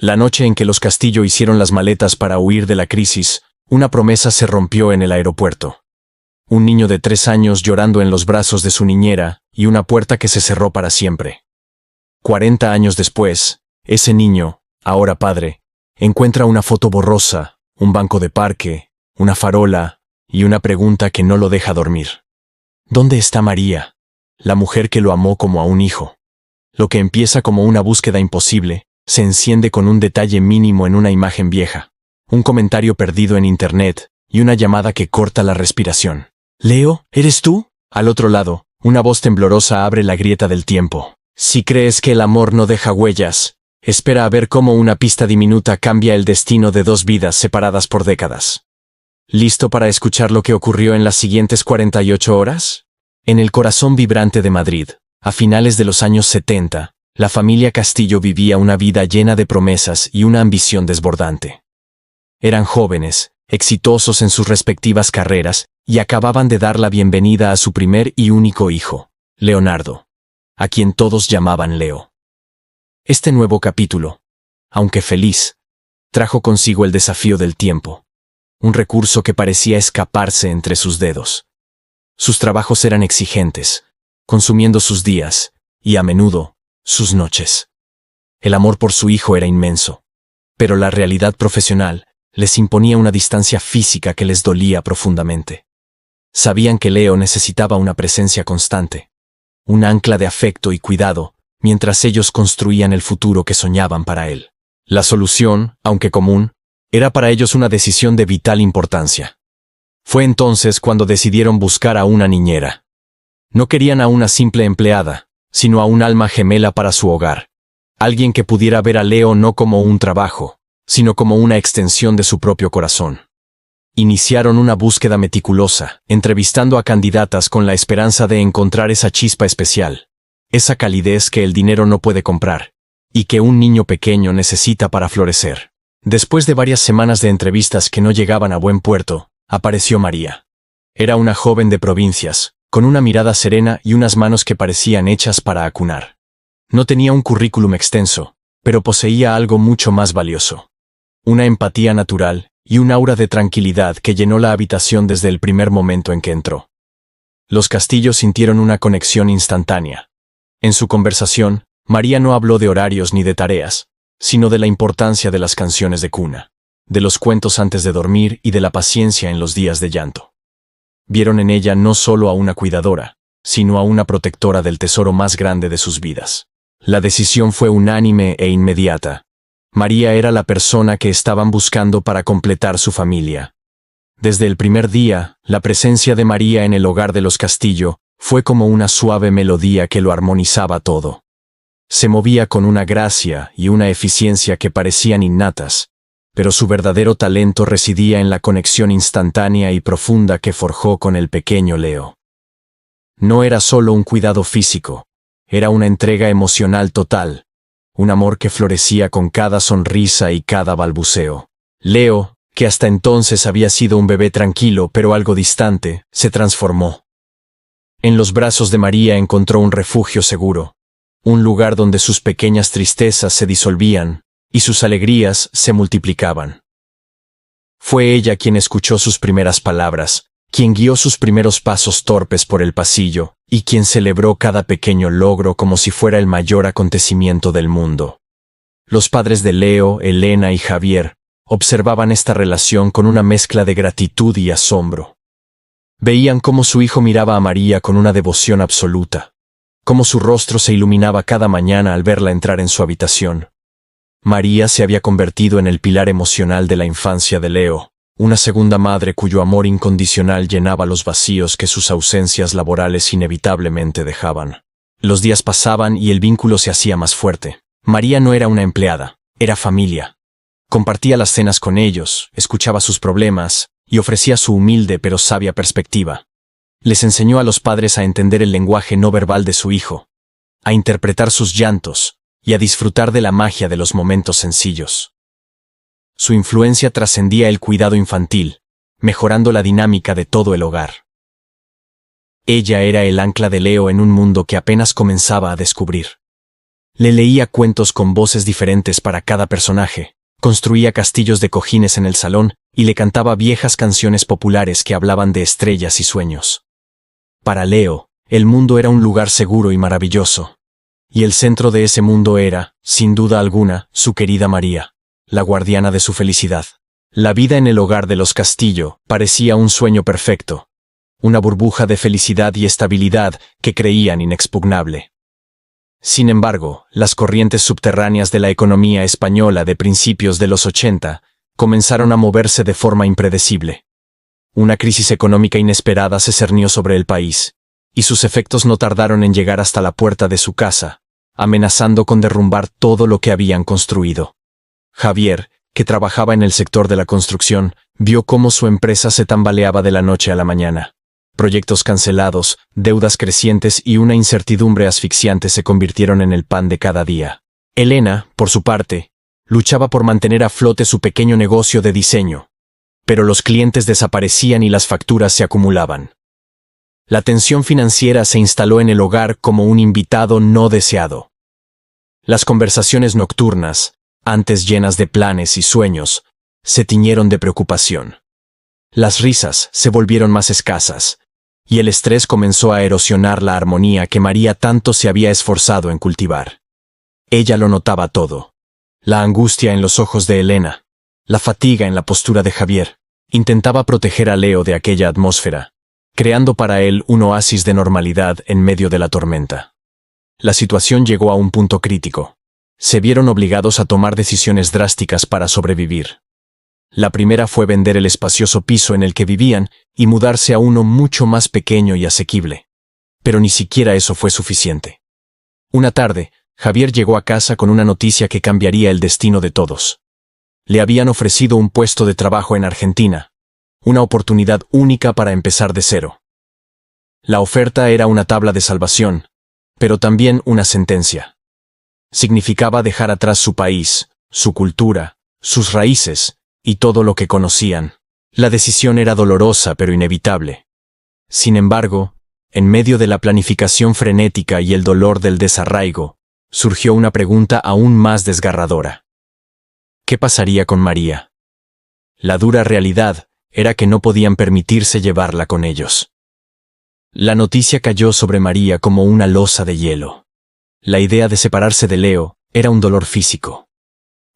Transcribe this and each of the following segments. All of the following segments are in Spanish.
La noche en que los Castillo hicieron las maletas para huir de la crisis, una promesa se rompió en el aeropuerto. Un niño de 3 años llorando en los brazos de su niñera y una puerta que se cerró para siempre. 40 años después, ese niño, ahora padre, encuentra una foto borrosa, un banco de parque, una farola y una pregunta que no lo deja dormir. ¿Dónde está María, la mujer que lo amó como a un hijo? Lo que empieza como una búsqueda imposible, se enciende con un detalle mínimo en una imagen vieja, un comentario perdido en internet y una llamada que corta la respiración. «Leo, ¿eres tú?» Al otro lado, una voz temblorosa abre la grieta del tiempo. «Si crees que el amor no deja huellas, espera a ver cómo una pista diminuta cambia el destino de 2 vidas separadas por décadas». ¿Listo para escuchar lo que ocurrió en las siguientes 48 horas? En el corazón vibrante de Madrid, a finales de los años 70, la familia Castillo vivía una vida llena de promesas y una ambición desbordante. Eran jóvenes, exitosos en sus respectivas carreras, y acababan de dar la bienvenida a su primer y único hijo, Leonardo, a quien todos llamaban Leo. Este nuevo capítulo, aunque feliz, trajo consigo el desafío del tiempo, un recurso que parecía escaparse entre sus dedos. Sus trabajos eran exigentes, consumiendo sus días, y a menudo, sus noches. El amor por su hijo era inmenso, pero la realidad profesional les imponía una distancia física que les dolía profundamente. Sabían que Leo necesitaba una presencia constante, un ancla de afecto y cuidado, mientras ellos construían el futuro que soñaban para él. La solución, aunque común, era para ellos una decisión de vital importancia. Fue entonces cuando decidieron buscar a una niñera. No querían a una simple empleada, sino a un alma gemela para su hogar. Alguien que pudiera ver a Leo no como un trabajo, sino como una extensión de su propio corazón. Iniciaron una búsqueda meticulosa, entrevistando a candidatas con la esperanza de encontrar esa chispa especial, esa calidez que el dinero no puede comprar, y que un niño pequeño necesita para florecer. Después de varias semanas de entrevistas que no llegaban a buen puerto, apareció María. Era una joven de provincias, con una mirada serena y unas manos que parecían hechas para acunar. No tenía un currículum extenso, pero poseía algo mucho más valioso. Una empatía natural y un aura de tranquilidad que llenó la habitación desde el primer momento en que entró. Los Castillo sintieron una conexión instantánea. En su conversación, María no habló de horarios ni de tareas, sino de la importancia de las canciones de cuna, de los cuentos antes de dormir y de la paciencia en los días de llanto. Vieron en ella no solo a una cuidadora, sino a una protectora del tesoro más grande de sus vidas. La decisión fue unánime e inmediata. María era la persona que estaban buscando para completar su familia. Desde el primer día, la presencia de María en el hogar de los Castillo fue como una suave melodía que lo armonizaba todo. Se movía con una gracia y una eficiencia que parecían innatas, pero su verdadero talento residía en la conexión instantánea y profunda que forjó con el pequeño Leo. No era solo un cuidado físico, era una entrega emocional total, un amor que florecía con cada sonrisa y cada balbuceo. Leo, que hasta entonces había sido un bebé tranquilo pero algo distante, se transformó. En los brazos de María encontró un refugio seguro, un lugar donde sus pequeñas tristezas se disolvían y sus alegrías se multiplicaban. Fue ella quien escuchó sus primeras palabras, quien guió sus primeros pasos torpes por el pasillo, y quien celebró cada pequeño logro como si fuera el mayor acontecimiento del mundo. Los padres de Leo, Elena y Javier observaban esta relación con una mezcla de gratitud y asombro. Veían cómo su hijo miraba a María con una devoción absoluta, cómo su rostro se iluminaba cada mañana al verla entrar en su habitación. María se había convertido en el pilar emocional de la infancia de Leo, una segunda madre cuyo amor incondicional llenaba los vacíos que sus ausencias laborales inevitablemente dejaban. Los días pasaban y el vínculo se hacía más fuerte. María no era una empleada, era familia. Compartía las cenas con ellos, escuchaba sus problemas y ofrecía su humilde pero sabia perspectiva. Les enseñó a los padres a entender el lenguaje no verbal de su hijo, a interpretar sus llantos y a disfrutar de la magia de los momentos sencillos. Su influencia trascendía el cuidado infantil, mejorando la dinámica de todo el hogar. Ella era el ancla de Leo en un mundo que apenas comenzaba a descubrir. Le leía cuentos con voces diferentes para cada personaje, construía castillos de cojines en el salón y le cantaba viejas canciones populares que hablaban de estrellas y sueños. Para Leo, el mundo era un lugar seguro y maravilloso. Y el centro de ese mundo era, sin duda alguna, su querida María, la guardiana de su felicidad. La vida en el hogar de los Castillo parecía un sueño perfecto, una burbuja de felicidad y estabilidad que creían inexpugnable. Sin embargo, las corrientes subterráneas de la economía española de principios de los 80 comenzaron a moverse de forma impredecible. Una crisis económica inesperada se cernió sobre el país, y sus efectos no tardaron en llegar hasta la puerta de su casa, amenazando con derrumbar todo lo que habían construido. Javier, que trabajaba en el sector de la construcción, vio cómo su empresa se tambaleaba de la noche a la mañana. Proyectos cancelados, deudas crecientes y una incertidumbre asfixiante se convirtieron en el pan de cada día. Elena, por su parte, luchaba por mantener a flote su pequeño negocio de diseño, pero los clientes desaparecían y las facturas se acumulaban. La tensión financiera se instaló en el hogar como un invitado no deseado. Las conversaciones nocturnas, antes llenas de planes y sueños, se tiñeron de preocupación. Las risas se volvieron más escasas, y el estrés comenzó a erosionar la armonía que María tanto se había esforzado en cultivar. Ella lo notaba todo. La angustia en los ojos de Elena, la fatiga en la postura de Javier. Intentaba proteger a Leo de aquella atmósfera, creando para él un oasis de normalidad en medio de la tormenta. La situación llegó a un punto crítico. Se vieron obligados a tomar decisiones drásticas para sobrevivir. La primera fue vender el espacioso piso en el que vivían y mudarse a uno mucho más pequeño y asequible. Pero ni siquiera eso fue suficiente. Una tarde, Javier llegó a casa con una noticia que cambiaría el destino de todos. Le habían ofrecido un puesto de trabajo en Argentina, una oportunidad única para empezar de cero. La oferta era una tabla de salvación, pero también una sentencia. Significaba dejar atrás su país, su cultura, sus raíces, y todo lo que conocían. La decisión era dolorosa pero inevitable. Sin embargo, en medio de la planificación frenética y el dolor del desarraigo, surgió una pregunta aún más desgarradora. ¿Qué pasaría con María? La dura realidad era que no podían permitirse llevarla con ellos. La noticia cayó sobre María como una losa de hielo. La idea de separarse de Leo era un dolor físico.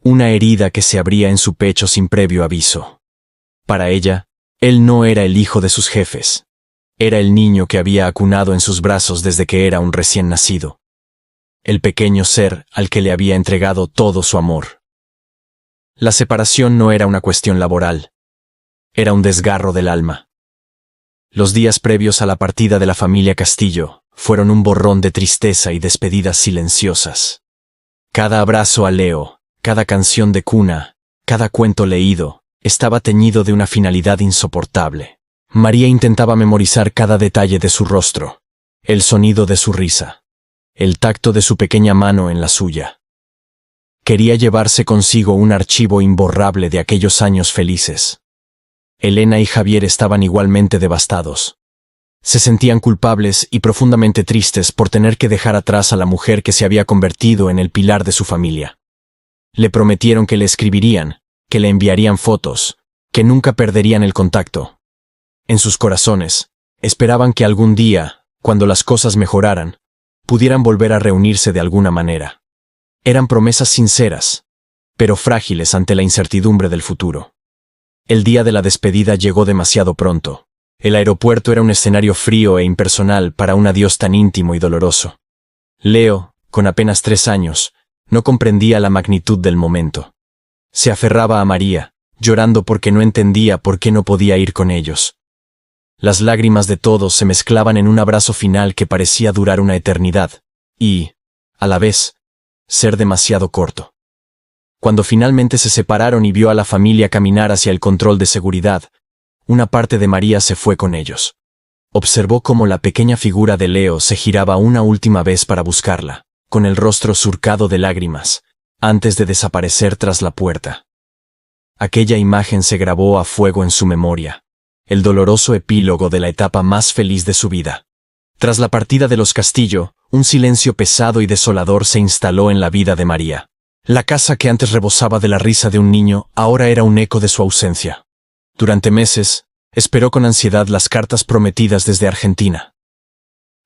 Una herida que se abría en su pecho sin previo aviso. Para ella, él no era el hijo de sus jefes. Era el niño que había acunado en sus brazos desde que era un recién nacido. El pequeño ser al que le había entregado todo su amor. La separación no era una cuestión laboral. Era un desgarro del alma. Los días previos a la partida de la familia Castillo fueron un borrón de tristeza y despedidas silenciosas. Cada abrazo a Leo, cada canción de cuna, cada cuento leído, estaba teñido de una finalidad insoportable. María intentaba memorizar cada detalle de su rostro, el sonido de su risa, el tacto de su pequeña mano en la suya. Quería llevarse consigo un archivo imborrable de aquellos años felices. Elena y Javier estaban igualmente devastados. Se sentían culpables y profundamente tristes por tener que dejar atrás a la mujer que se había convertido en el pilar de su familia. Le prometieron que le escribirían, que le enviarían fotos, que nunca perderían el contacto. En sus corazones, esperaban que algún día, cuando las cosas mejoraran, pudieran volver a reunirse de alguna manera. Eran promesas sinceras, pero frágiles ante la incertidumbre del futuro. El día de la despedida llegó demasiado pronto. El aeropuerto era un escenario frío e impersonal para un adiós tan íntimo y doloroso. Leo, con apenas 3 años, no comprendía la magnitud del momento. Se aferraba a María, llorando porque no entendía por qué no podía ir con ellos. Las lágrimas de todos se mezclaban en un abrazo final que parecía durar una eternidad, y, a la vez, ser demasiado corto. Cuando finalmente se separaron y vio a la familia caminar hacia el control de seguridad, una parte de María se fue con ellos. Observó cómo la pequeña figura de Leo se giraba una última vez para buscarla, con el rostro surcado de lágrimas, antes de desaparecer tras la puerta. Aquella imagen se grabó a fuego en su memoria, el doloroso epílogo de la etapa más feliz de su vida. Tras la partida de los Castillo, un silencio pesado y desolador se instaló en la vida de María. La casa que antes rebosaba de la risa de un niño ahora era un eco de su ausencia. Durante meses, esperó con ansiedad las cartas prometidas desde Argentina.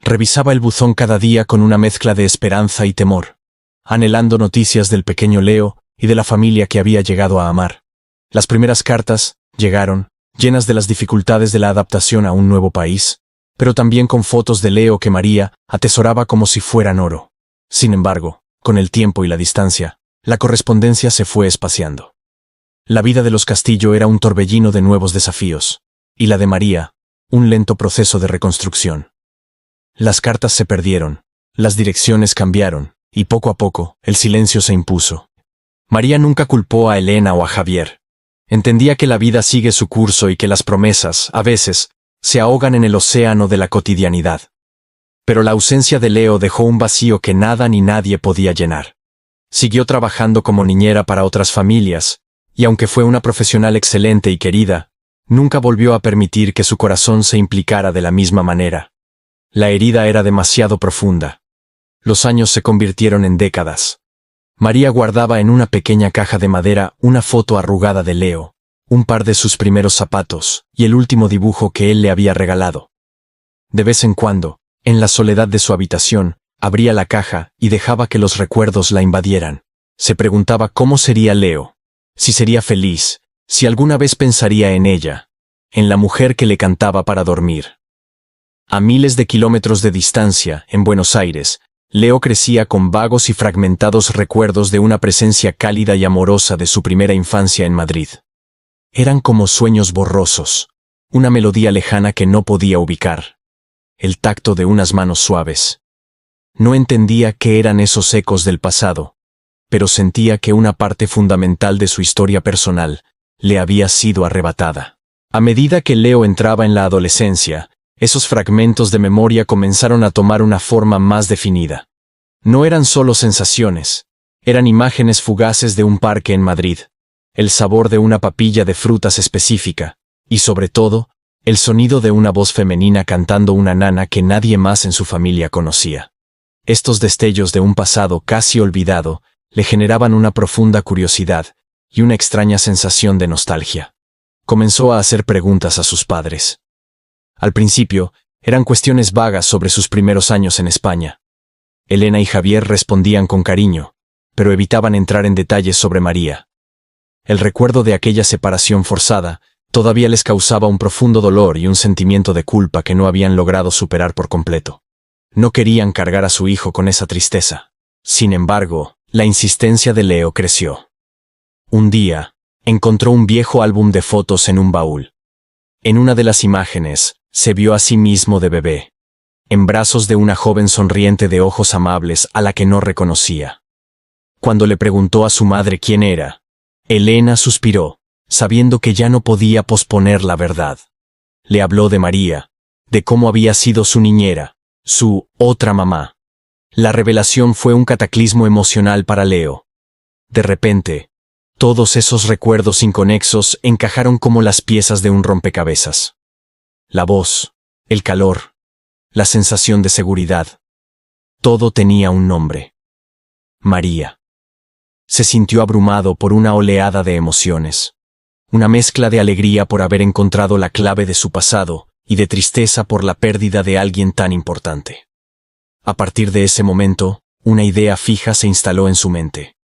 Revisaba el buzón cada día con una mezcla de esperanza y temor, anhelando noticias del pequeño Leo y de la familia que había llegado a amar. Las primeras cartas llegaron, llenas de las dificultades de la adaptación a un nuevo país, pero también con fotos de Leo que María atesoraba como si fueran oro. Sin embargo, con el tiempo y la distancia, la correspondencia se fue espaciando. La vida de los Castillo era un torbellino de nuevos desafíos, y la de María, un lento proceso de reconstrucción. Las cartas se perdieron, las direcciones cambiaron, y poco a poco, el silencio se impuso. María nunca culpó a Elena o a Javier. Entendía que la vida sigue su curso y que las promesas, a veces, se ahogan en el océano de la cotidianidad. Pero la ausencia de Leo dejó un vacío que nada ni nadie podía llenar. Siguió trabajando como niñera para otras familias, y aunque fue una profesional excelente y querida, nunca volvió a permitir que su corazón se implicara de la misma manera. La herida era demasiado profunda. Los años se convirtieron en décadas. María guardaba en una pequeña caja de madera una foto arrugada de Leo, un par de sus primeros zapatos y el último dibujo que él le había regalado. De vez en cuando, en la soledad de su habitación, abría la caja y dejaba que los recuerdos la invadieran. Se preguntaba cómo sería Leo, si sería feliz, si alguna vez pensaría en ella, en la mujer que le cantaba para dormir. A miles de kilómetros de distancia, en Buenos Aires, Leo crecía con vagos y fragmentados recuerdos de una presencia cálida y amorosa de su primera infancia en Madrid. Eran como sueños borrosos, una melodía lejana que no podía ubicar, el tacto de unas manos suaves. No entendía qué eran esos ecos del pasado, pero sentía que una parte fundamental de su historia personal le había sido arrebatada. A medida que Leo entraba en la adolescencia, esos fragmentos de memoria comenzaron a tomar una forma más definida. No eran solo sensaciones, eran imágenes fugaces de un parque en Madrid, el sabor de una papilla de frutas específica, y sobre todo, el sonido de una voz femenina cantando una nana que nadie más en su familia conocía. Estos destellos de un pasado casi olvidado le generaban una profunda curiosidad y una extraña sensación de nostalgia. Comenzó a hacer preguntas a sus padres. Al principio, eran cuestiones vagas sobre sus primeros años en España. Elena y Javier respondían con cariño, pero evitaban entrar en detalles sobre María. El recuerdo de aquella separación forzada todavía les causaba un profundo dolor y un sentimiento de culpa que no habían logrado superar por completo. No querían cargar a su hijo con esa tristeza. Sin embargo, la insistencia de Leo creció. Un día, encontró un viejo álbum de fotos en un baúl. En una de las imágenes, se vio a sí mismo de bebé, en brazos de una joven sonriente de ojos amables a la que no reconocía. Cuando le preguntó a su madre quién era, Elena suspiró, sabiendo que ya no podía posponer la verdad. Le habló de María, de cómo había sido su niñera, su otra mamá. La revelación fue un cataclismo emocional para Leo. De repente, todos esos recuerdos inconexos encajaron como las piezas de un rompecabezas. La voz, el calor, la sensación de seguridad. Todo tenía un nombre. María. Se sintió abrumado por una oleada de emociones. Una mezcla de alegría por haber encontrado la clave de su pasado y de tristeza por la pérdida de alguien tan importante. A partir de ese momento, una idea fija se instaló en su mente.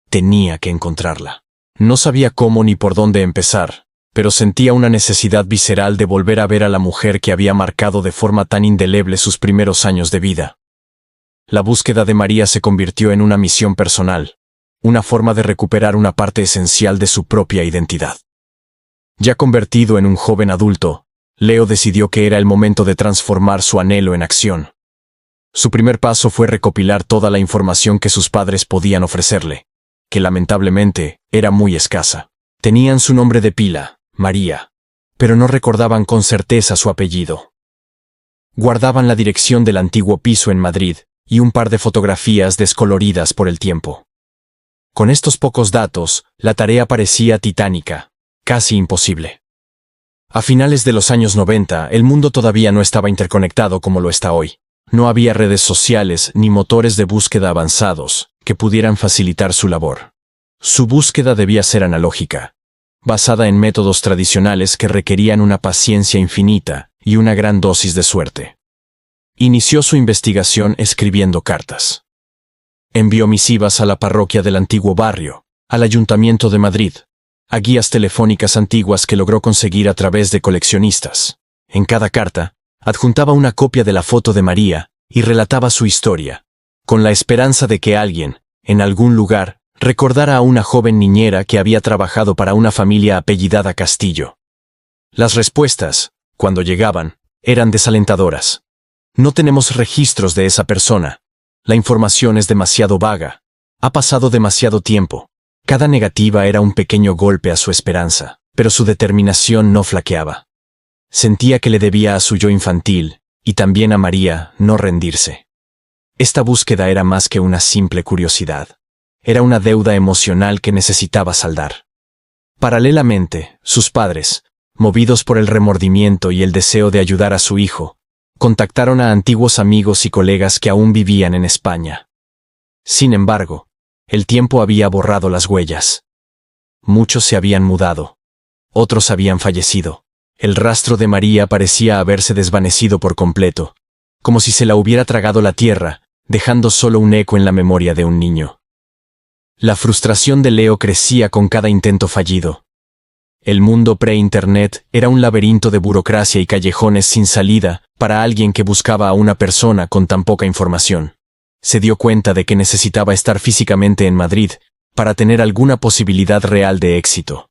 Tenía que encontrarla. No sabía cómo ni por dónde empezar, pero sentía una necesidad visceral de volver a ver a la mujer que había marcado de forma tan indeleble sus primeros años de vida. La búsqueda de María se convirtió en una misión personal, una forma de recuperar una parte esencial de su propia identidad. Ya convertido en un joven adulto, Leo decidió que era el momento de transformar su anhelo en acción. Su primer paso fue recopilar toda la información que sus padres podían ofrecerle, que lamentablemente era muy escasa. Tenían su nombre de pila, María, pero no recordaban con certeza su apellido. Guardaban la dirección del antiguo piso en Madrid y un par de fotografías descoloridas por el tiempo. Con estos pocos datos, la tarea parecía titánica, casi imposible. A finales de los años 90, el mundo todavía no estaba interconectado como lo está hoy. No había redes sociales ni motores de búsqueda avanzados que pudieran facilitar su labor. Su búsqueda debía ser analógica, basada en métodos tradicionales que requerían una paciencia infinita y una gran dosis de suerte. Inició su investigación escribiendo cartas. Envió misivas a la parroquia del antiguo barrio, al Ayuntamiento de Madrid, a guías telefónicas antiguas que logró conseguir a través de coleccionistas. En cada carta, adjuntaba una copia de la foto de María y relataba su historia, con la esperanza de que alguien, en algún lugar, recordara a una joven niñera que había trabajado para una familia apellidada Castillo. Las respuestas, cuando llegaban, eran desalentadoras. No tenemos registros de esa persona. La información es demasiado vaga. Ha pasado demasiado tiempo. Cada negativa era un pequeño golpe a su esperanza, pero su determinación no flaqueaba. Sentía que le debía a su yo infantil, y también a María, no rendirse. Esta búsqueda era más que una simple curiosidad. Era una deuda emocional que necesitaba saldar. Paralelamente, sus padres, movidos por el remordimiento y el deseo de ayudar a su hijo, contactaron a antiguos amigos y colegas que aún vivían en España. Sin embargo, el tiempo había borrado las huellas. Muchos se habían mudado. Otros habían fallecido. El rastro de María parecía haberse desvanecido por completo, como si se la hubiera tragado la tierra, dejando solo un eco en la memoria de un niño. La frustración de Leo crecía con cada intento fallido. El mundo pre-internet era un laberinto de burocracia y callejones sin salida para alguien que buscaba a una persona con tan poca información. Se dio cuenta de que necesitaba estar físicamente en Madrid para tener alguna posibilidad real de éxito.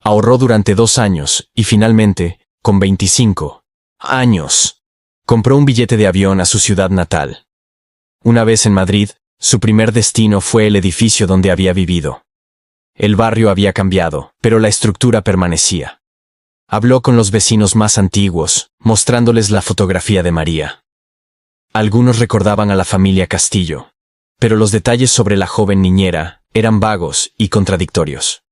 Ahorró durante 2 años y finalmente, con 25 años, compró un billete de avión a su ciudad natal. Una vez en Madrid, su primer destino fue el edificio donde había vivido. El barrio había cambiado, pero la estructura permanecía. Habló con los vecinos más antiguos, mostrándoles la fotografía de María. Algunos recordaban a la familia Castillo, pero los detalles sobre la joven niñera eran vagos y contradictorios.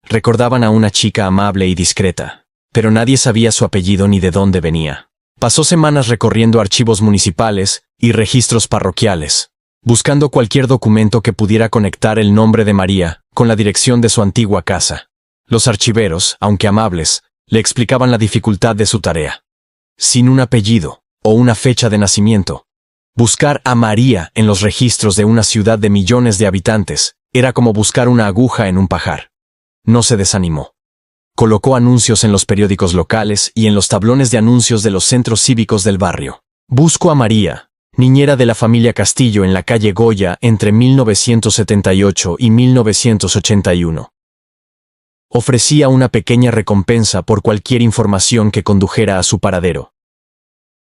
Recordaban a una chica amable y discreta, pero nadie sabía su apellido ni de dónde venía. Pasó semanas recorriendo archivos municipales y registros parroquiales, buscando cualquier documento que pudiera conectar el nombre de María con la dirección de su antigua casa. Los archiveros, aunque amables, le explicaban la dificultad de su tarea. Sin un apellido o una fecha de nacimiento, buscar a María en los registros de una ciudad de millones de habitantes era como buscar una aguja en un pajar. No se desanimó. Colocó anuncios en los periódicos locales y en los tablones de anuncios de los centros cívicos del barrio. Busco a María, niñera de la familia Castillo en la calle Goya entre 1978 y 1981. Ofrecía una pequeña recompensa por cualquier información que condujera a su paradero.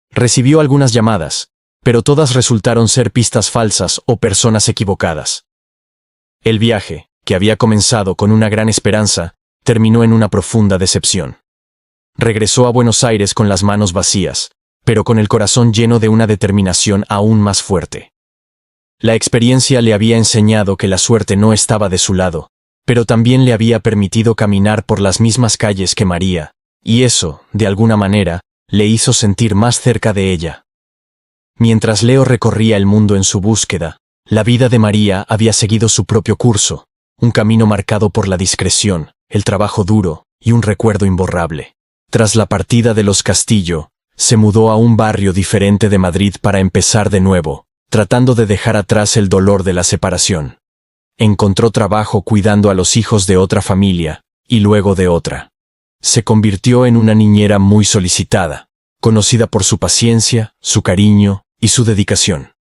Recibió algunas llamadas, pero todas resultaron ser pistas falsas o personas equivocadas. El viaje, que había comenzado con una gran esperanza, terminó en una profunda decepción. Regresó a Buenos Aires con las manos vacías, pero con el corazón lleno de una determinación aún más fuerte. La experiencia le había enseñado que la suerte no estaba de su lado, pero también le había permitido caminar por las mismas calles que María, y eso, de alguna manera, le hizo sentir más cerca de ella. Mientras Leo recorría el mundo en su búsqueda, la vida de María había seguido su propio curso, un camino marcado por la discreción, el trabajo duro y un recuerdo imborrable. Tras la partida de los Castillo, se mudó a un barrio diferente de Madrid para empezar de nuevo, tratando de dejar atrás el dolor de la separación. Encontró trabajo cuidando a los hijos de otra familia, y luego de otra. Se convirtió en una niñera muy solicitada, conocida por su paciencia, su cariño y su dedicación.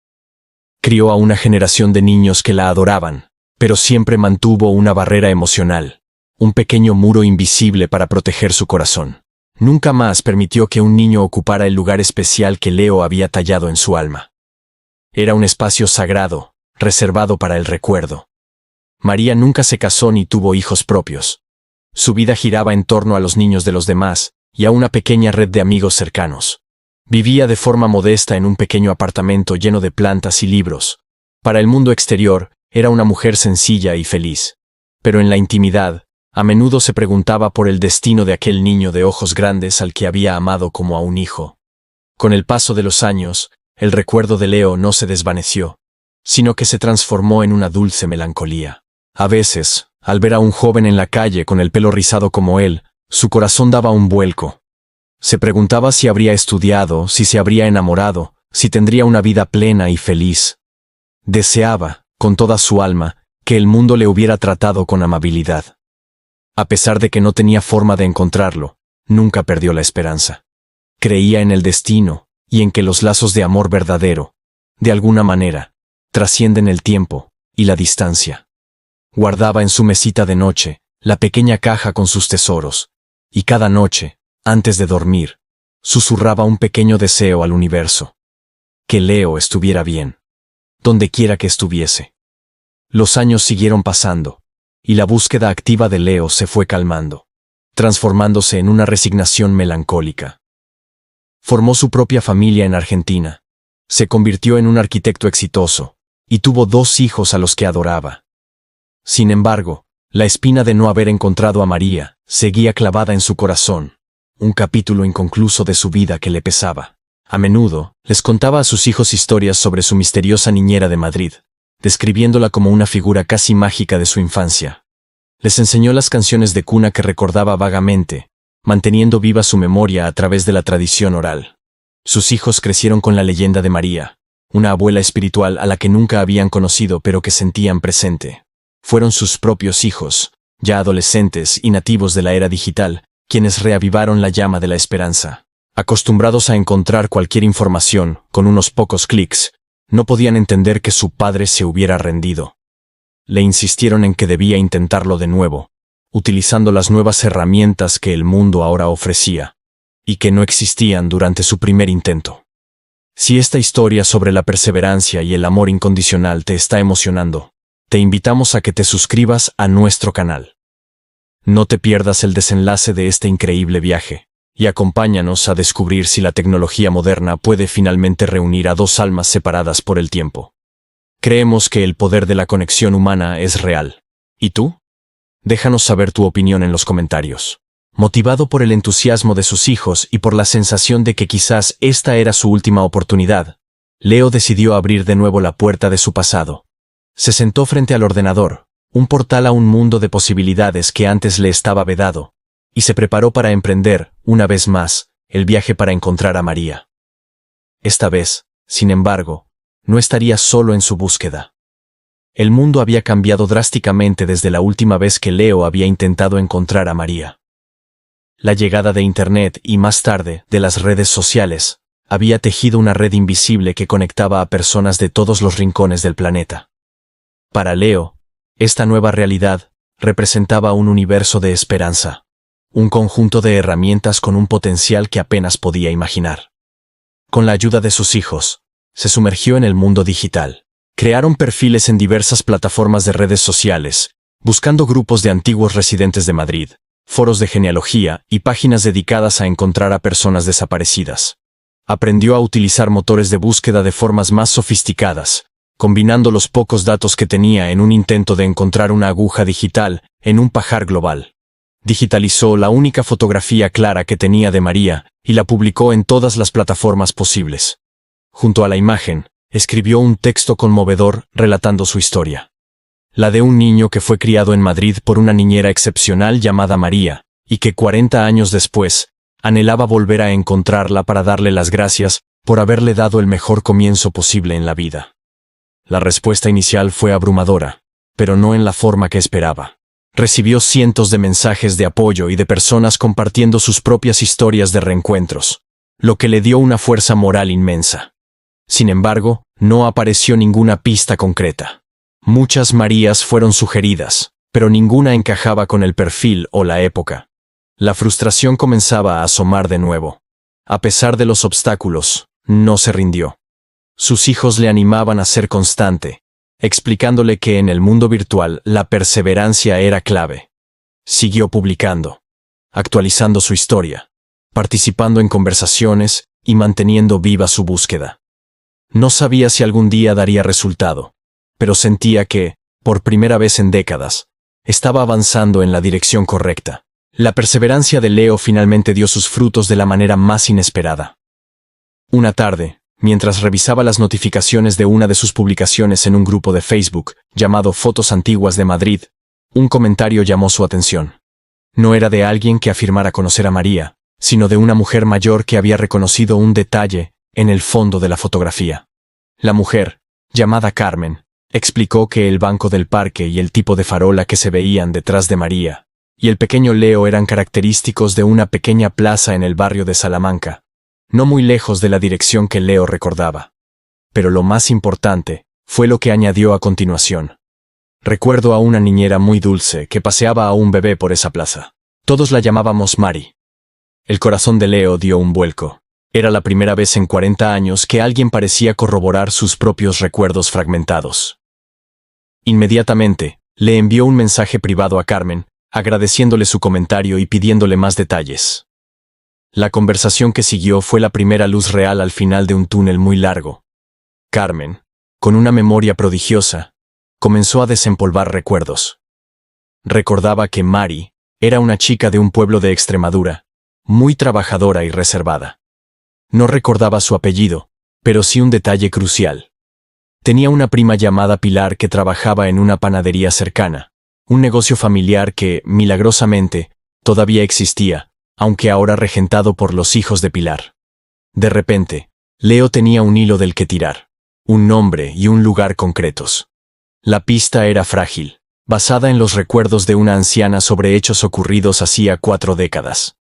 Crió a una generación de niños que la adoraban, pero siempre mantuvo una barrera emocional, un pequeño muro invisible para proteger su corazón. Nunca más permitió que un niño ocupara el lugar especial que Leo había tallado en su alma. Era un espacio sagrado, reservado para el recuerdo. María nunca se casó ni tuvo hijos propios. Su vida giraba en torno a los niños de los demás y a una pequeña red de amigos cercanos. Vivía de forma modesta en un pequeño apartamento lleno de plantas y libros. Para el mundo exterior, era una mujer sencilla y feliz. Pero en la intimidad, a menudo se preguntaba por el destino de aquel niño de ojos grandes al que había amado como a un hijo. Con el paso de los años, el recuerdo de Leo no se desvaneció, sino que se transformó en una dulce melancolía. A veces, al ver a un joven en la calle con el pelo rizado como él, su corazón daba un vuelco. Se preguntaba si habría estudiado, si se habría enamorado, si tendría una vida plena y feliz. Deseaba, con toda su alma, que el mundo le hubiera tratado con amabilidad. A pesar de que no tenía forma de encontrarlo, nunca perdió la esperanza. Creía en el destino y en que los lazos de amor verdadero, de alguna manera, trascienden el tiempo y la distancia. Guardaba en su mesita de noche la pequeña caja con sus tesoros, y cada noche, antes de dormir, susurraba un pequeño deseo al universo. Que Leo estuviera bien, donde quiera que estuviese. Los años siguieron pasando, y la búsqueda activa de Leo se fue calmando, transformándose en una resignación melancólica. Formó su propia familia en Argentina, se convirtió en un arquitecto exitoso, y tuvo 2 hijos a los que adoraba. Sin embargo, la espina de no haber encontrado a María seguía clavada en su corazón, un capítulo inconcluso de su vida que le pesaba. A menudo, les contaba a sus hijos historias sobre su misteriosa niñera de Madrid, describiéndola como una figura casi mágica de su infancia. Les enseñó las canciones de cuna que recordaba vagamente, manteniendo viva su memoria a través de la tradición oral. Sus hijos crecieron con la leyenda de María, una abuela espiritual a la que nunca habían conocido pero que sentían presente. Fueron sus propios hijos, ya adolescentes y nativos de la era digital, quienes reavivaron la llama de la esperanza. Acostumbrados a encontrar cualquier información con unos pocos clics, no podían entender que su padre se hubiera rendido. Le insistieron en que debía intentarlo de nuevo, utilizando las nuevas herramientas que el mundo ahora ofrecía, y que no existían durante su primer intento. Si esta historia sobre la perseverancia y el amor incondicional te está emocionando, te invitamos a que te suscribas a nuestro canal. No te pierdas el desenlace de este increíble viaje, y acompáñanos a descubrir si la tecnología moderna puede finalmente reunir a 2 almas separadas por el tiempo. Creemos que el poder de la conexión humana es real. ¿Y tú? Déjanos saber tu opinión en los comentarios. Motivado por el entusiasmo de sus hijos y por la sensación de que quizás esta era su última oportunidad, Leo decidió abrir de nuevo la puerta de su pasado. Se sentó frente al ordenador, un portal a un mundo de posibilidades que antes le estaba vedado, y se preparó para emprender, una vez más, el viaje para encontrar a María. Esta vez, sin embargo, no estaría solo en su búsqueda. El mundo había cambiado drásticamente desde la última vez que Leo había intentado encontrar a María. La llegada de Internet y más tarde de las redes sociales había tejido una red invisible que conectaba a personas de todos los rincones del planeta. Para Leo, esta nueva realidad representaba un universo de esperanza, un conjunto de herramientas con un potencial que apenas podía imaginar. Con la ayuda de sus hijos, se sumergió en el mundo digital. Crearon perfiles en diversas plataformas de redes sociales, buscando grupos de antiguos residentes de Madrid, foros de genealogía y páginas dedicadas a encontrar a personas desaparecidas. Aprendió a utilizar motores de búsqueda de formas más sofisticadas, combinando los pocos datos que tenía en un intento de encontrar una aguja digital en un pajar global. Digitalizó la única fotografía clara que tenía de María y la publicó en todas las plataformas posibles. Junto a la imagen, escribió un texto conmovedor relatando su historia. La de un niño que fue criado en Madrid por una niñera excepcional llamada María, y que 40 años después, anhelaba volver a encontrarla para darle las gracias por haberle dado el mejor comienzo posible en la vida. La respuesta inicial fue abrumadora, pero no en la forma que esperaba. Recibió cientos de mensajes de apoyo y de personas compartiendo sus propias historias de reencuentros, lo que le dio una fuerza moral inmensa. Sin embargo, no apareció ninguna pista concreta. Muchas Marías fueron sugeridas, pero ninguna encajaba con el perfil o la época. La frustración comenzaba a asomar de nuevo. A pesar de los obstáculos, no se rindió. Sus hijos le animaban a ser constante, explicándole que en el mundo virtual la perseverancia era clave. Siguió publicando, actualizando su historia, participando en conversaciones y manteniendo viva su búsqueda. No sabía si algún día daría resultado, pero sentía que, por primera vez en décadas, estaba avanzando en la dirección correcta. La perseverancia de Leo finalmente dio sus frutos de la manera más inesperada. Una tarde, Mientras revisaba las notificaciones de una de sus publicaciones en un grupo de Facebook, llamado Fotos Antiguas de Madrid, un comentario llamó su atención. No era de alguien que afirmara conocer a María, sino de una mujer mayor que había reconocido un detalle en el fondo de la fotografía. La mujer, llamada Carmen, explicó que el banco del parque y el tipo de farola que se veían detrás de María y el pequeño Leo eran característicos de una pequeña plaza en el barrio de Salamanca, no muy lejos de la dirección que Leo recordaba. Pero lo más importante fue lo que añadió a continuación. Recuerdo a una niñera muy dulce que paseaba a un bebé por esa plaza. Todos la llamábamos Mari. El corazón de Leo dio un vuelco. Era la primera vez en 40 años que alguien parecía corroborar sus propios recuerdos fragmentados. Inmediatamente, le envió un mensaje privado a Carmen, agradeciéndole su comentario y pidiéndole más detalles. La conversación que siguió fue la primera luz real al final de un túnel muy largo. Carmen, con una memoria prodigiosa, comenzó a desempolvar recuerdos. Recordaba que Mari era una chica de un pueblo de Extremadura, muy trabajadora y reservada. No recordaba su apellido, pero sí un detalle crucial. Tenía una prima llamada Pilar que trabajaba en una panadería cercana, un negocio familiar que, milagrosamente, todavía existía, aunque ahora regentado por los hijos de Pilar. De repente, Leo tenía un hilo del que tirar, un nombre y un lugar concretos. La pista era frágil, basada en los recuerdos de una anciana sobre hechos ocurridos hacía 4 décadas.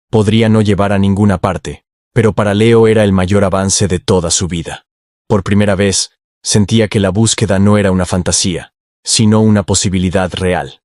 Podría no llevar a ninguna parte, pero para Leo era el mayor avance de toda su vida. Por primera vez, sentía que la búsqueda no era una fantasía, sino una posibilidad real.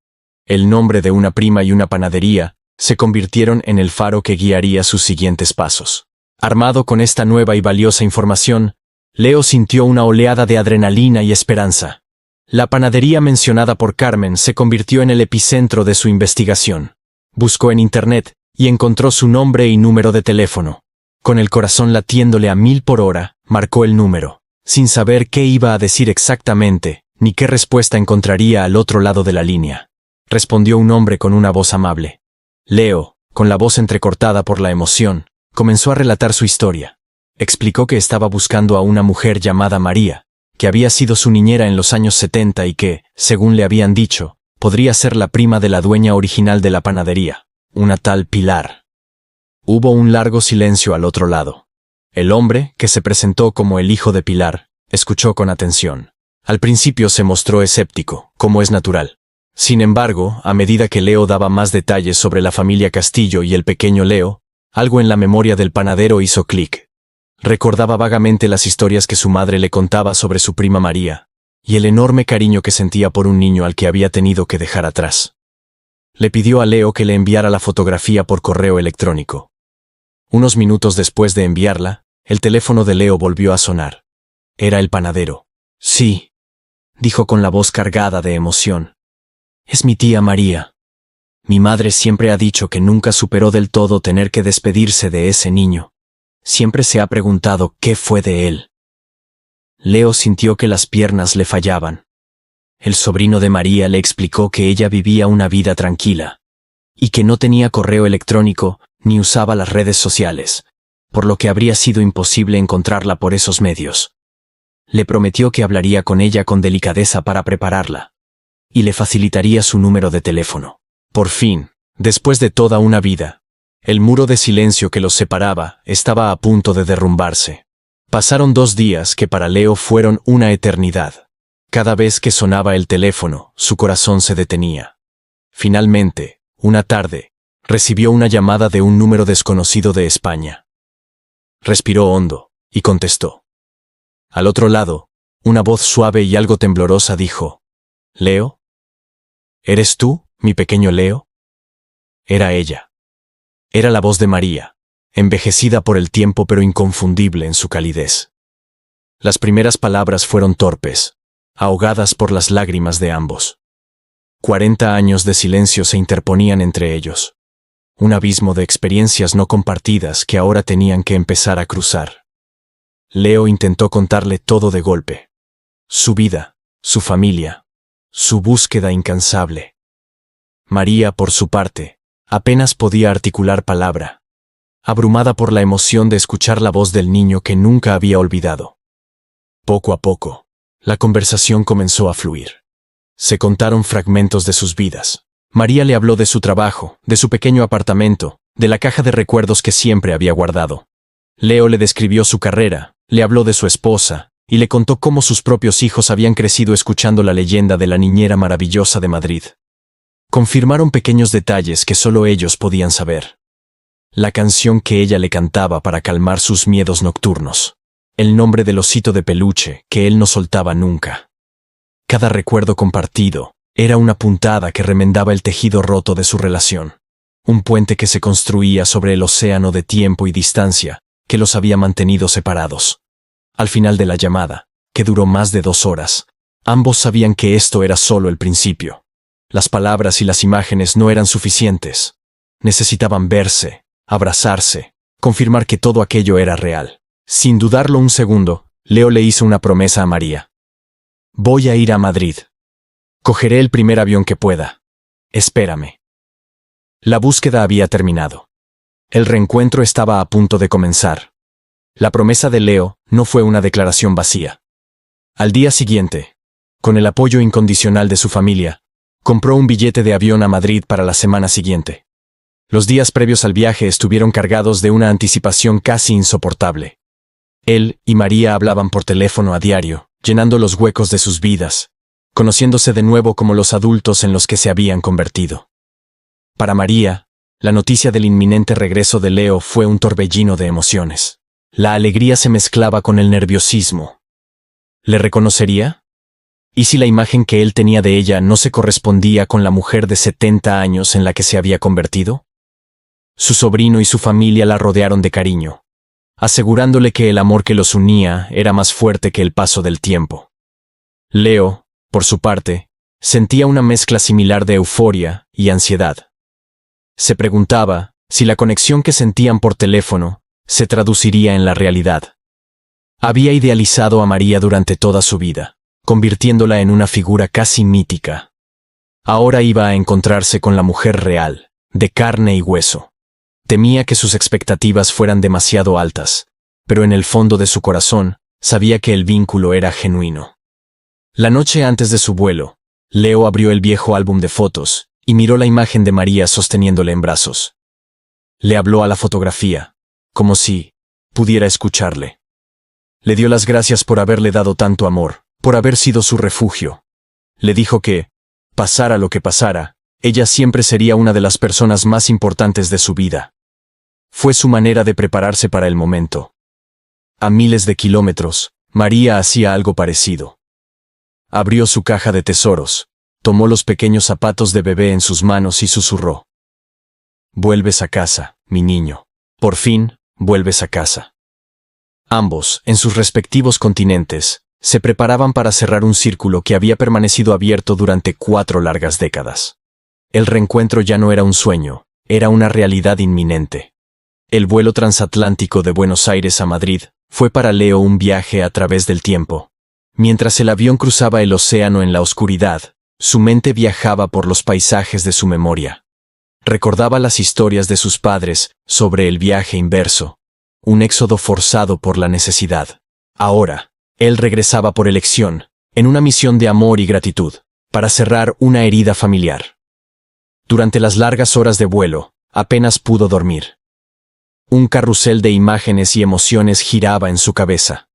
El nombre de una prima y una panadería se convirtieron en el faro que guiaría sus siguientes pasos. Armado con esta nueva y valiosa información, Leo sintió una oleada de adrenalina y esperanza. La panadería mencionada por Carmen se convirtió en el epicentro de su investigación. Buscó en Internet y encontró su nombre y número de teléfono. Con el corazón latiéndole a 1000 por hora, marcó el número, sin saber qué iba a decir exactamente, ni qué respuesta encontraría al otro lado de la línea. Respondió un hombre con una voz amable. Leo, con la voz entrecortada por la emoción, comenzó a relatar su historia. Explicó que estaba buscando a una mujer llamada María, que había sido su niñera en los años 70 y que, según le habían dicho, podría ser la prima de la dueña original de la panadería, una tal Pilar. Hubo un largo silencio al otro lado. El hombre, que se presentó como el hijo de Pilar, escuchó con atención. Al principio se mostró escéptico, como es natural. Sin embargo, a medida que Leo daba más detalles sobre la familia Castillo y el pequeño Leo, algo en la memoria del panadero hizo clic. Recordaba vagamente las historias que su madre le contaba sobre su prima María, y el enorme cariño que sentía por un niño al que había tenido que dejar atrás. Le pidió a Leo que le enviara la fotografía por correo electrónico. Unos minutos después de enviarla, el teléfono de Leo volvió a sonar. Era el panadero. Sí, dijo con la voz cargada de emoción. Es mi tía María. Mi madre siempre ha dicho que nunca superó del todo tener que despedirse de ese niño. Siempre se ha preguntado qué fue de él. Leo sintió que las piernas le fallaban. El sobrino de María le explicó que ella vivía una vida tranquila, y que no tenía correo electrónico ni usaba las redes sociales, por lo que habría sido imposible encontrarla por esos medios. Le prometió que hablaría con ella con delicadeza para prepararla, y le facilitaría su número de teléfono. Por fin, después de toda una vida, el muro de silencio que los separaba estaba a punto de derrumbarse. Pasaron 2 días que para Leo fueron una eternidad. Cada vez que sonaba el teléfono, su corazón se detenía. Finalmente, una tarde, recibió una llamada de un número desconocido de España. Respiró hondo, y contestó. Al otro lado, una voz suave y algo temblorosa dijo, «¿Leo? ¿Eres tú, mi pequeño Leo?» Era ella. Era la voz de María, envejecida por el tiempo pero inconfundible en su calidez. Las primeras palabras fueron torpes, ahogadas por las lágrimas de ambos. 40 años de silencio se interponían entre ellos. Un abismo de experiencias no compartidas que ahora tenían que empezar a cruzar. Leo intentó contarle todo de golpe. Su vida, su familia, su búsqueda incansable. María, por su parte, apenas podía articular palabra. abrumada por la emoción de escuchar la voz del niño que nunca había olvidado. Poco a poco, la conversación comenzó a fluir. Se contaron fragmentos de sus vidas. María le habló de su trabajo, de su pequeño apartamento, de la caja de recuerdos que siempre había guardado. Leo le describió su carrera, le habló de su esposa, y le contó cómo sus propios hijos habían crecido escuchando la leyenda de la niñera maravillosa de Madrid. Confirmaron pequeños detalles que solo ellos podían saber. La canción que ella le cantaba para calmar sus miedos nocturnos. El nombre del osito de peluche que él no soltaba nunca. Cada recuerdo compartido era una puntada que remendaba el tejido roto de su relación. Un puente que se construía sobre el océano de tiempo y distancia que los había mantenido separados. Al final de la llamada, que duró más de 2 horas, ambos sabían que esto era solo el principio. Las palabras y las imágenes no eran suficientes. Necesitaban verse, abrazarse, confirmar que todo aquello era real. Sin dudarlo un segundo, Leo le hizo una promesa a María. Voy a ir a Madrid. Cogeré el primer avión que pueda. Espérame. La búsqueda había terminado. El reencuentro estaba a punto de comenzar. La promesa de Leo no fue una declaración vacía. Al día siguiente, con el apoyo incondicional de su familia, compró un billete de avión a Madrid para la semana siguiente. Los días previos al viaje estuvieron cargados de una anticipación casi insoportable. Él y María hablaban por teléfono a diario, llenando los huecos de sus vidas, conociéndose de nuevo como los adultos en los que se habían convertido. Para María, la noticia del inminente regreso de Leo fue un torbellino de emociones. La alegría se mezclaba con el nerviosismo. ¿Le reconocería? ¿Y si la imagen que él tenía de ella no se correspondía con la mujer de 70 años en la que se había convertido? Su sobrino y su familia la rodearon de cariño, asegurándole que el amor que los unía era más fuerte que el paso del tiempo. Leo, por su parte, sentía una mezcla similar de euforia y ansiedad. Se preguntaba si la conexión que sentían por teléfono se traduciría en la realidad. Había idealizado a María durante toda su vida, convirtiéndola en una figura casi mítica. Ahora iba a encontrarse con la mujer real, de carne y hueso. Temía que sus expectativas fueran demasiado altas, pero en el fondo de su corazón sabía que el vínculo era genuino. La noche antes de su vuelo, Leo abrió el viejo álbum de fotos y miró la imagen de María sosteniéndole en brazos. Le habló a la fotografía, como si pudiera escucharle. Le dio las gracias por haberle dado tanto amor, por haber sido su refugio. Le dijo que, pasara lo que pasara, ella siempre sería una de las personas más importantes de su vida. Fue su manera de prepararse para el momento. A miles de kilómetros, María hacía algo parecido. Abrió su caja de tesoros, tomó los pequeños zapatos de bebé en sus manos y susurró. Vuelves a casa, mi niño. Por fin, vuelves a casa. Ambos, en sus respectivos continentes, se preparaban para cerrar un círculo que había permanecido abierto durante 4 largas décadas. El reencuentro ya no era un sueño, era una realidad inminente. El vuelo transatlántico de Buenos Aires a Madrid fue para Leo un viaje a través del tiempo. Mientras el avión cruzaba el océano en la oscuridad, su mente viajaba por los paisajes de su memoria. Recordaba las historias de sus padres sobre el viaje inverso, un éxodo forzado por la necesidad. Ahora, él regresaba por elección, en una misión de amor y gratitud, para cerrar una herida familiar. Durante las largas horas de vuelo, apenas pudo dormir. Un carrusel de imágenes y emociones giraba en su cabeza.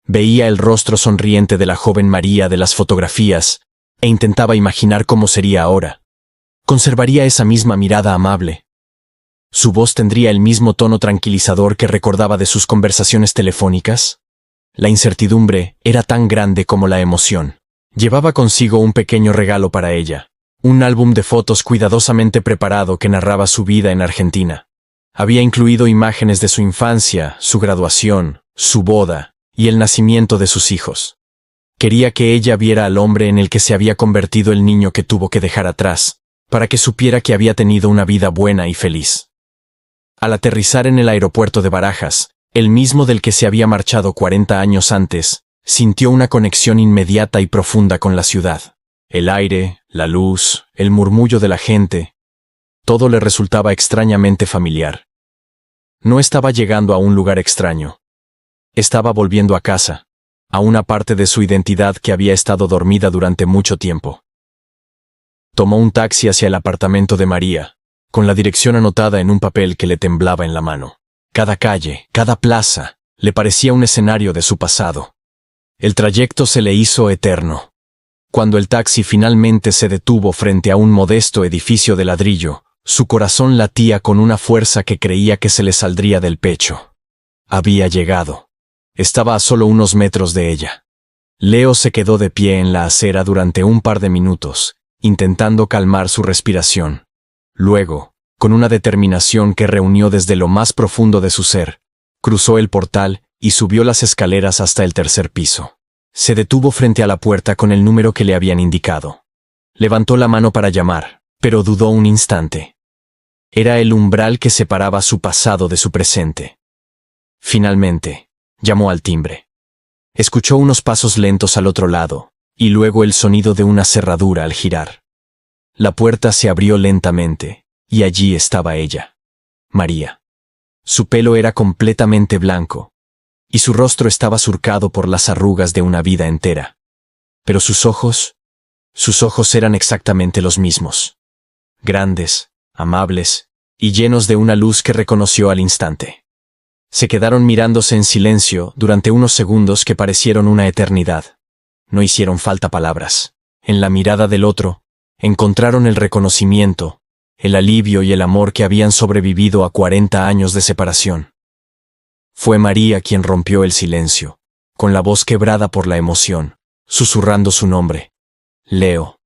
Veía el rostro sonriente de la joven María de las fotografías, e intentaba imaginar cómo sería ahora. ¿Conservaría esa misma mirada amable? ¿Su voz tendría el mismo tono tranquilizador que recordaba de sus conversaciones telefónicas? La incertidumbre era tan grande como la emoción. Llevaba consigo un pequeño regalo para ella, un álbum de fotos cuidadosamente preparado que narraba su vida en Argentina. Había incluido imágenes de su infancia, su graduación, su boda y el nacimiento de sus hijos. Quería que ella viera al hombre en el que se había convertido el niño que tuvo que dejar atrás, para que supiera que había tenido una vida buena y feliz. Al aterrizar en el aeropuerto de Barajas, el mismo del que se había marchado 40 años antes, sintió una conexión inmediata y profunda con la ciudad. El aire, la luz, el murmullo de la gente, todo le resultaba extrañamente familiar. No estaba llegando a un lugar extraño. Estaba volviendo a casa, a una parte de su identidad que había estado dormida durante mucho tiempo. Tomó un taxi hacia el apartamento de María, con la dirección anotada en un papel que le temblaba en la mano. Cada calle, cada plaza, le parecía un escenario de su pasado. El trayecto se le hizo eterno. Cuando el taxi finalmente se detuvo frente a un modesto edificio de ladrillo, su corazón latía con una fuerza que creía que se le saldría del pecho. Había llegado. Estaba a solo unos metros de ella. Leo se quedó de pie en la acera durante un par de minutos, intentando calmar su respiración. Luego, con una determinación que reunió desde lo más profundo de su ser, cruzó el portal y subió las escaleras hasta el tercer piso. Se detuvo frente a la puerta con el número que le habían indicado. Levantó la mano para llamar, pero dudó un instante. Era el umbral que separaba su pasado de su presente. Finalmente, llamó al timbre. Escuchó unos pasos lentos al otro lado, y luego el sonido de una cerradura al girar. La puerta se abrió lentamente, y allí estaba ella, María. Su pelo era completamente blanco, y su rostro estaba surcado por las arrugas de una vida entera. Pero sus ojos eran exactamente los mismos. Grandes, amables, y llenos de una luz que reconoció al instante. Se quedaron mirándose en silencio durante unos segundos que parecieron una eternidad. No hicieron falta palabras. En la mirada del otro, encontraron el reconocimiento, el alivio y el amor que habían sobrevivido a 40 años de separación. Fue María quien rompió el silencio, con la voz quebrada por la emoción, susurrando su nombre. Leo.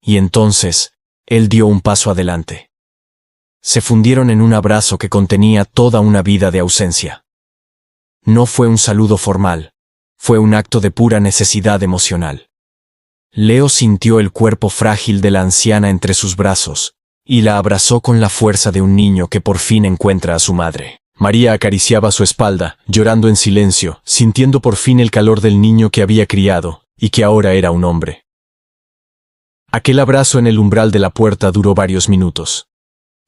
Y entonces, él dio un paso adelante. Se fundieron en un abrazo que contenía toda una vida de ausencia. No fue un saludo formal, fue un acto de pura necesidad emocional. Leo sintió el cuerpo frágil de la anciana entre sus brazos, y la abrazó con la fuerza de un niño que por fin encuentra a su madre. María acariciaba su espalda, llorando en silencio, sintiendo por fin el calor del niño que había criado, y que ahora era un hombre. Aquel abrazo en el umbral de la puerta duró varios minutos.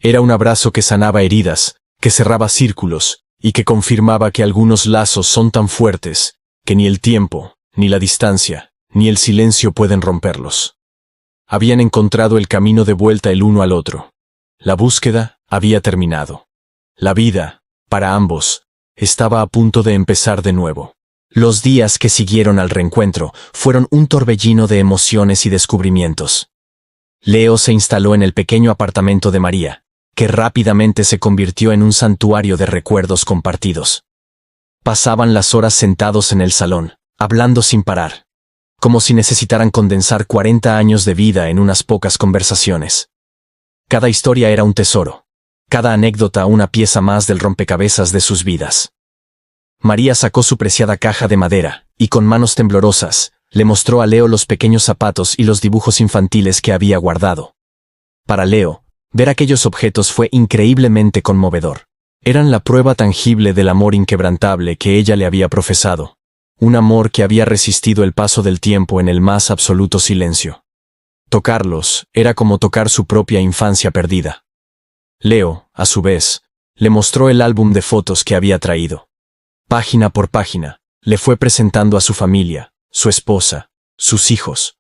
Era un abrazo que sanaba heridas, que cerraba círculos, y que confirmaba que algunos lazos son tan fuertes, que ni el tiempo, ni la distancia, ni el silencio pueden romperlos. Habían encontrado el camino de vuelta el uno al otro. La búsqueda había terminado. La vida, para ambos, estaba a punto de empezar de nuevo. Los días que siguieron al reencuentro fueron un torbellino de emociones y descubrimientos. Leo se instaló en el pequeño apartamento de María, que rápidamente se convirtió en un santuario de recuerdos compartidos. Pasaban las horas sentados en el salón, hablando sin parar, como si necesitaran condensar 40 años de vida en unas pocas conversaciones. Cada historia era un tesoro, cada anécdota una pieza más del rompecabezas de sus vidas. María sacó su preciada caja de madera, y con manos temblorosas, le mostró a Leo los pequeños zapatos y los dibujos infantiles que había guardado. Para Leo, ver aquellos objetos fue increíblemente conmovedor. Eran la prueba tangible del amor inquebrantable que ella le había profesado. Un amor que había resistido el paso del tiempo en el más absoluto silencio. Tocarlos era como tocar su propia infancia perdida. Leo, a su vez, le mostró el álbum de fotos que había traído. Página por página, le fue presentando a su familia, su esposa, sus hijos.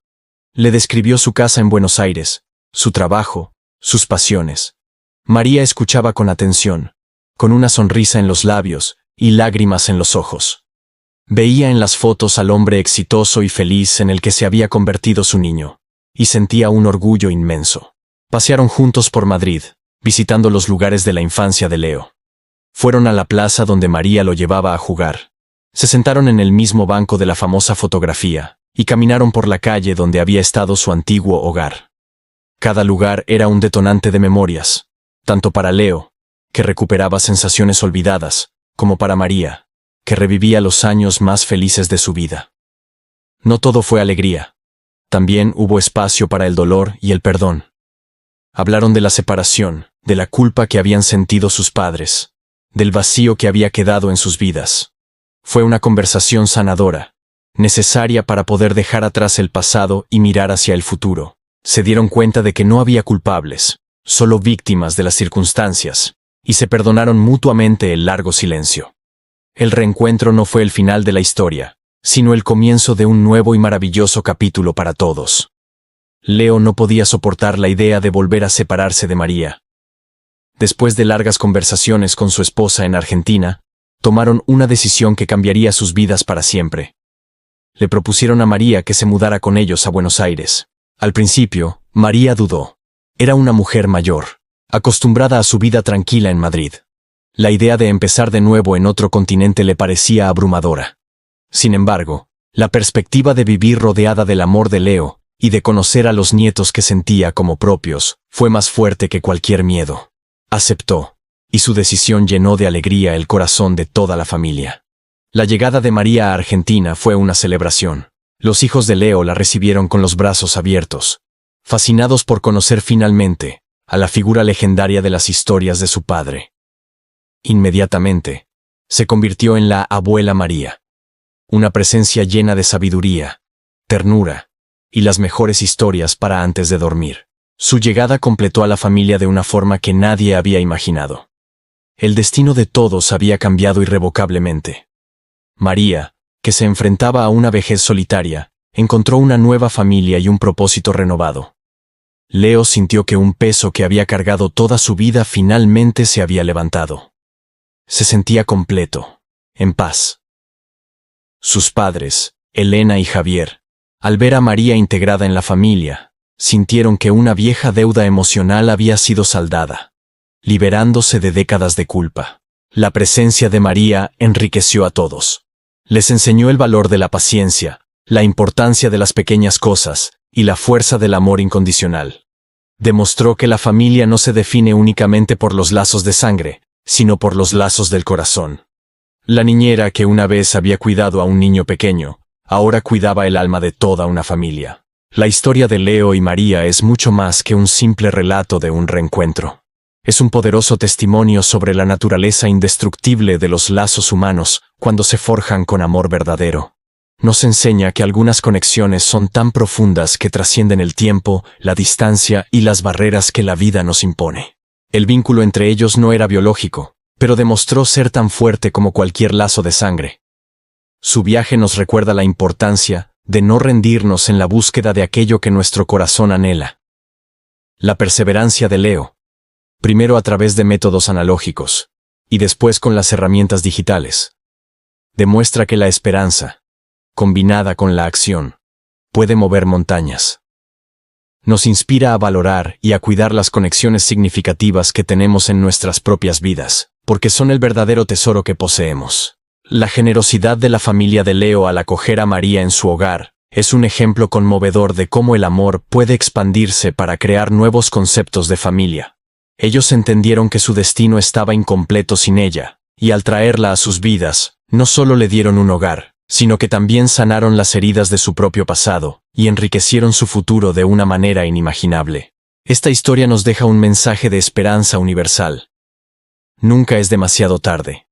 Le describió su casa en Buenos Aires, su trabajo, sus pasiones. María escuchaba con atención, con una sonrisa en los labios y lágrimas en los ojos. Veía en las fotos al hombre exitoso y feliz en el que se había convertido su niño, y sentía un orgullo inmenso. Pasearon juntos por Madrid, visitando los lugares de la infancia de Leo. Fueron a la plaza donde María lo llevaba a jugar. Se sentaron en el mismo banco de la famosa fotografía, y caminaron por la calle donde había estado su antiguo hogar. Cada lugar era un detonante de memorias, tanto para Leo, que recuperaba sensaciones olvidadas, como para María, que revivía los años más felices de su vida. No todo fue alegría. También hubo espacio para el dolor y el perdón. Hablaron de la separación, de la culpa que habían sentido sus padres, del vacío que había quedado en sus vidas. Fue una conversación sanadora, necesaria para poder dejar atrás el pasado y mirar hacia el futuro. Se dieron cuenta de que no había culpables, solo víctimas de las circunstancias, y se perdonaron mutuamente el largo silencio. El reencuentro no fue el final de la historia, sino el comienzo de un nuevo y maravilloso capítulo para todos. Leo no podía soportar la idea de volver a separarse de María. Después de largas conversaciones con su esposa en Argentina, tomaron una decisión que cambiaría sus vidas para siempre. Le propusieron a María que se mudara con ellos a Buenos Aires. Al principio, María dudó. Era una mujer mayor, acostumbrada a su vida tranquila en Madrid. La idea de empezar de nuevo en otro continente le parecía abrumadora. Sin embargo, la perspectiva de vivir rodeada del amor de Leo y de conocer a los nietos que sentía como propios fue más fuerte que cualquier miedo. Aceptó, y su decisión llenó de alegría el corazón de toda la familia. La llegada de María a Argentina fue una celebración. Los hijos de Leo la recibieron con los brazos abiertos, fascinados por conocer finalmente a la figura legendaria de las historias de su padre. Inmediatamente, se convirtió en la abuela María, una presencia llena de sabiduría, ternura y las mejores historias para antes de dormir. Su llegada completó a la familia de una forma que nadie había imaginado. El destino de todos había cambiado irrevocablemente. María, que se enfrentaba a una vejez solitaria, encontró una nueva familia y un propósito renovado. Leo sintió que un peso que había cargado toda su vida finalmente se había levantado. Se sentía completo, en paz. Sus padres, Elena y Javier, al ver a María integrada en la familia, sintieron que una vieja deuda emocional había sido saldada, liberándose de décadas de culpa. La presencia de María enriqueció a todos. Les enseñó el valor de la paciencia, la importancia de las pequeñas cosas y la fuerza del amor incondicional. Demostró que la familia no se define únicamente por los lazos de sangre, sino por los lazos del corazón. La niñera que una vez había cuidado a un niño pequeño, ahora cuidaba el alma de toda una familia. La historia de Leo y María es mucho más que un simple relato de un reencuentro. Es un poderoso testimonio sobre la naturaleza indestructible de los lazos humanos cuando se forjan con amor verdadero. Nos enseña que algunas conexiones son tan profundas que trascienden el tiempo, la distancia y las barreras que la vida nos impone. El vínculo entre ellos no era biológico, pero demostró ser tan fuerte como cualquier lazo de sangre. Su viaje nos recuerda la importancia de no rendirnos en la búsqueda de aquello que nuestro corazón anhela. La perseverancia de Leo, primero a través de métodos analógicos, y después con las herramientas digitales, demuestra que la esperanza, combinada con la acción, puede mover montañas. Nos inspira a valorar y a cuidar las conexiones significativas que tenemos en nuestras propias vidas, porque son el verdadero tesoro que poseemos. La generosidad de la familia de Leo al acoger a María en su hogar es un ejemplo conmovedor de cómo el amor puede expandirse para crear nuevos conceptos de familia. Ellos entendieron que su destino estaba incompleto sin ella, y al traerla a sus vidas, no solo le dieron un hogar, sino que también sanaron las heridas de su propio pasado y enriquecieron su futuro de una manera inimaginable. Esta historia nos deja un mensaje de esperanza universal. Nunca es demasiado tarde.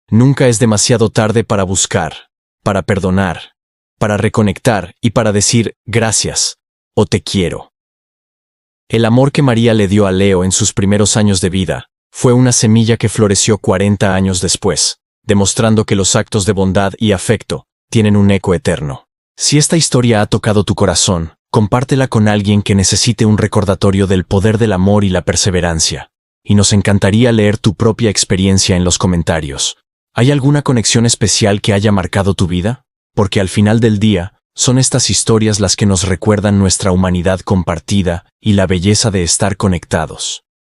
Nunca es demasiado tarde para buscar, para perdonar, para reconectar y para decir gracias o te quiero. El amor que María le dio a Leo en sus primeros años de vida fue una semilla que floreció 40 años después, demostrando que los actos de bondad y afecto tienen un eco eterno. Si esta historia ha tocado tu corazón, compártela con alguien que necesite un recordatorio del poder del amor y la perseverancia. Y nos encantaría leer tu propia experiencia en los comentarios. ¿Hay alguna conexión especial que haya marcado tu vida? Porque al final del día, son estas historias las que nos recuerdan nuestra humanidad compartida y la belleza de estar conectados.